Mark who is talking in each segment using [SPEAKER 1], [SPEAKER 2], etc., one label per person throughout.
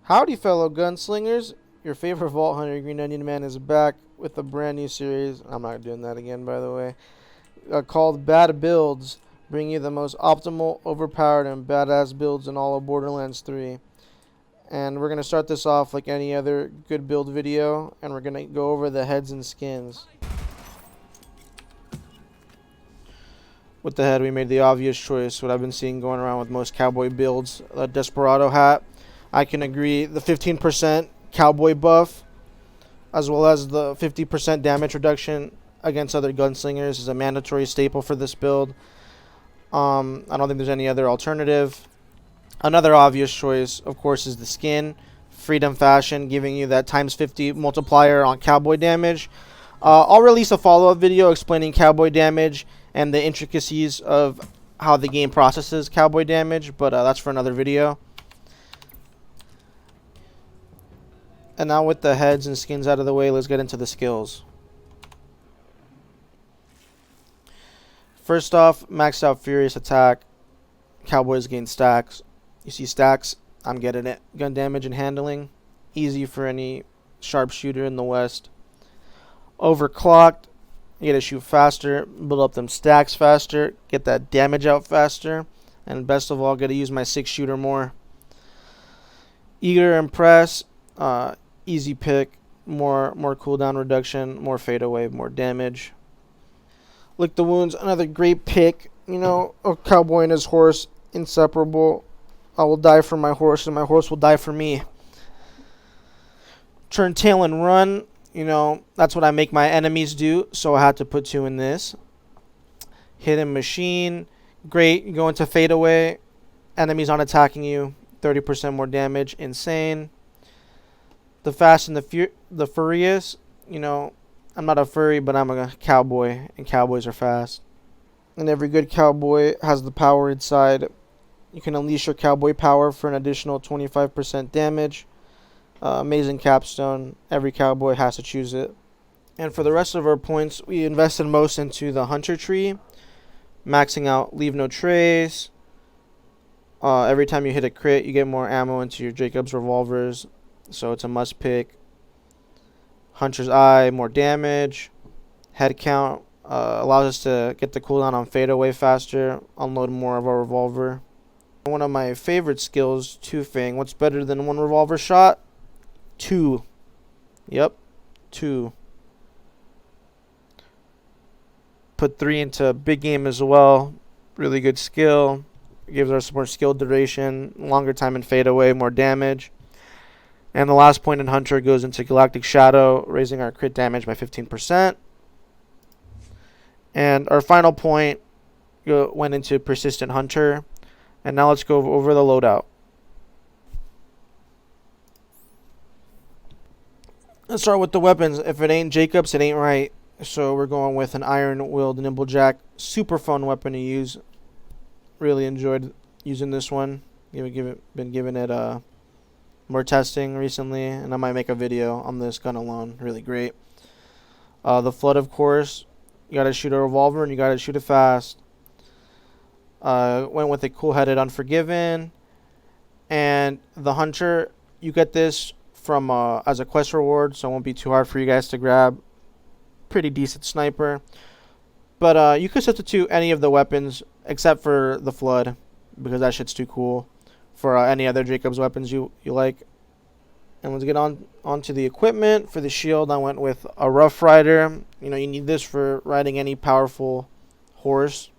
[SPEAKER 1] Howdy, fellow gunslingers. Your favorite Vault Hunter, Green Onion Man, is back with a brand new series. I'm not doing that again, by the way. Called Bad Builds, bringing you the most optimal, overpowered, and badass builds in all of Borderlands 3. And we're going to start this off like any other good build video, and we're going to go over the heads and skins. With the head, we made the obvious choice, what I've been seeing going around with most Cowboy builds, the Desperado hat. I can agree, the 15% Cowboy buff, as well as the 50% damage reduction against other gunslingers, is a mandatory staple for this build. I don't think there's any other alternative. Another obvious choice, of course, is the skin. Freedom Fashion, giving you that times 50 multiplier on Cowboy damage. I'll release a follow-up video explaining Cowboy damage and the intricacies of how the game processes Cowboy damage, but that's for another video. And now with the heads and skins out of the way, let's get into the skills. First off, maxed out Furious Attack. Cowboys gain stacks. You see stacks, I'm getting it. Gun damage and handling, easy for any sharpshooter in the West. Overclocked, you gotta shoot faster, build up them stacks faster, get that damage out faster, and best of all, gotta use my 6-shooter more. Eager to Impress, easy pick, more cooldown reduction, more fade away, more damage. Lick the Wounds, another great pick. You know, a cowboy and his horse, inseparable. I will die for my horse, and my horse will die for me. Turn tail and run. You know, that's what I make my enemies do, so I had to put 2 in this. Hidden Machine, great. You go into fade away. Enemies aren't attacking you. 30% more damage, insane. The Fast and the Furious, you know, I'm not a furry, but I'm a cowboy, and cowboys are fast. And every good cowboy has the power inside. You can unleash your cowboy power for an additional 25% damage. Amazing capstone. Every cowboy has to choose it. And for the rest of our points, we invested most into the Hunter tree. Maxing out Leave No Trace. Every time you hit a crit, you get more ammo into your Jacob's revolvers. So it's a must pick. Hunter's Eye, more damage. Head count allows us to get the cooldown on fade away faster. Unload more of our revolver. One of my favorite skills, Two Fang. What's better than 1 revolver shot? 2. Yep, 2. Put 3 into big game as well. Really good skill. Gives us more skill duration, longer time in fade away, more damage. And the last point in Hunter goes into Galactic Shadow, raising our crit damage by 15%. And our final point went into Persistent Hunter. And now let's go over the loadout. Let's start with the weapons. If it ain't Jacobs, it ain't right. So we're going with an Iron-Willed Nimblejack. Super fun weapon to use. Really enjoyed using this one. Been giving it more testing recently, and I might make a video on this gun alone. Really great. The Flood, of course. You gotta shoot a revolver and you gotta shoot it fast. Went with a cool-headed Unforgiven. And the Hunter, you get this from as a quest reward, so it won't be too hard for you guys to grab. Pretty decent sniper. But you could substitute any of the weapons except for the Flood, because that shit's too cool for any other Jacobs weapons you like. And let's get on to the equipment. For the shield, I went with a Rough Rider. You know, you need this for riding any powerful horse.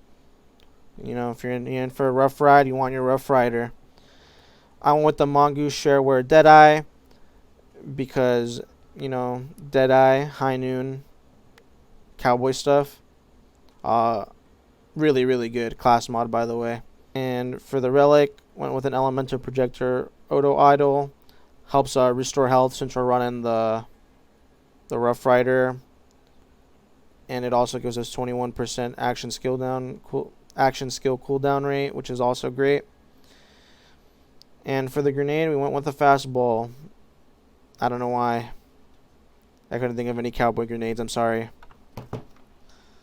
[SPEAKER 1] You know, if you're in for a rough ride, you want your Rough Rider. I went with the Mongoose Shareware Deadeye because, you know, Deadeye, High Noon, cowboy stuff. Really, really good class mod, by the way. And for the Relic, went with an Elemental Projector Auto Idol. Helps restore health since we're running the Rough Rider. And it also gives us 21% action skill cooldown rate, which is also great. And for the grenade, we went with a fastball. I don't know why. I couldn't think of any cowboy grenades, I'm sorry.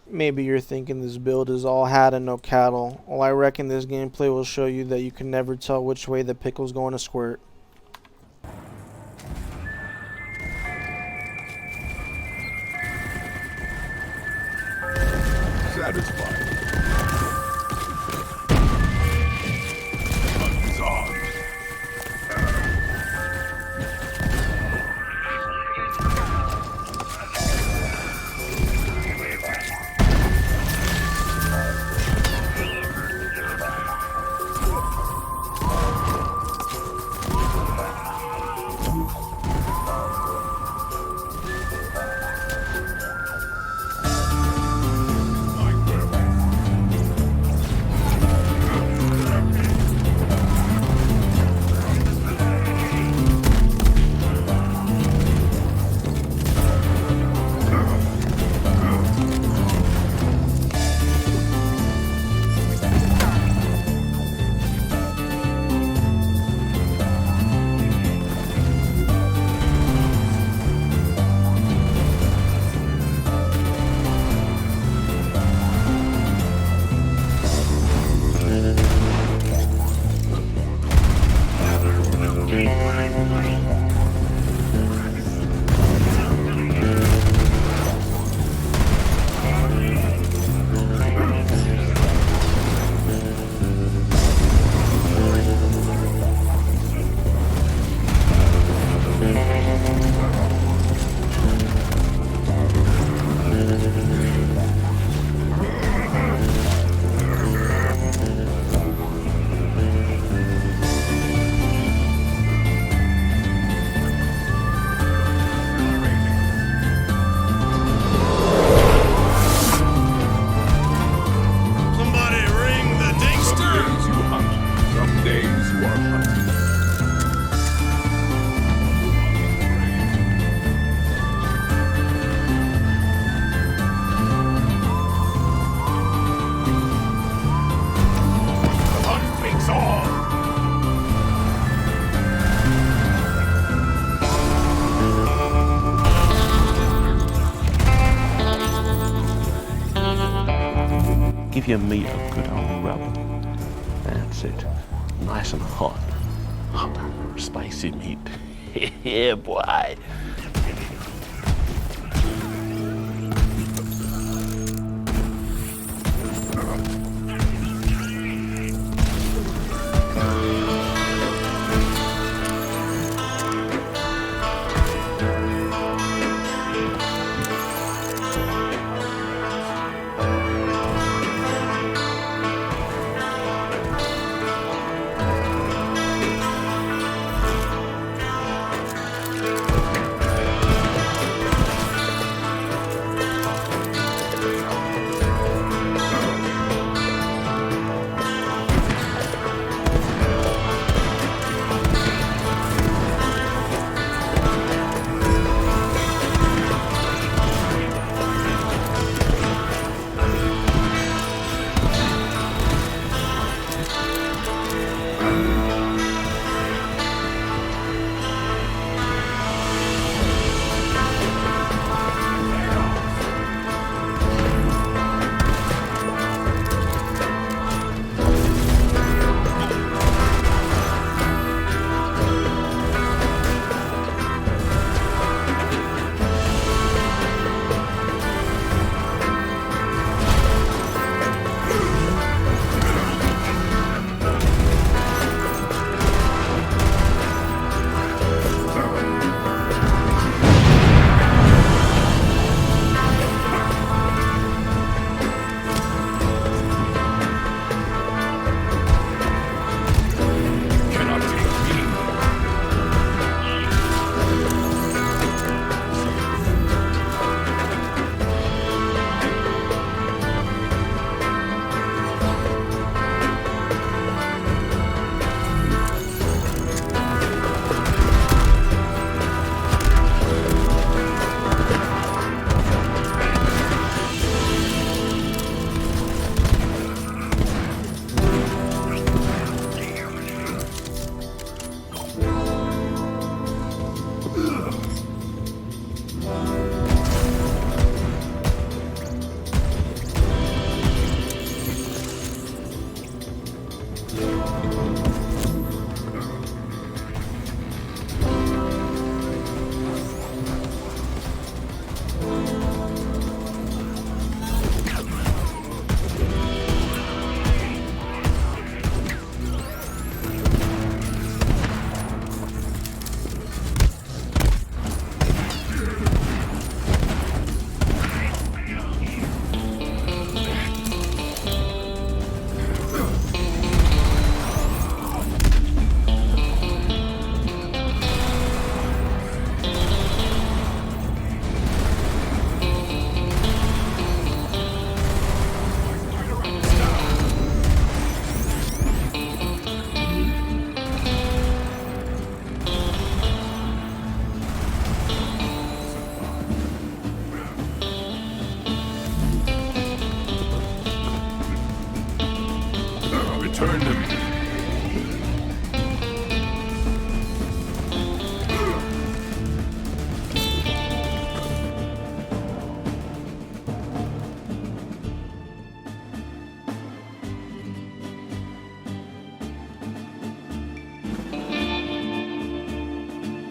[SPEAKER 1] Maybe you're thinking this build is all hat and no cattle. Well, I reckon this gameplay will show you that you can never tell which way the pickle's going to squirt.
[SPEAKER 2] satisfied. Huzzah.
[SPEAKER 3] Give your meat a good old rub. That's it. Nice and hot. Hot, spicy meat. Yeah, boy.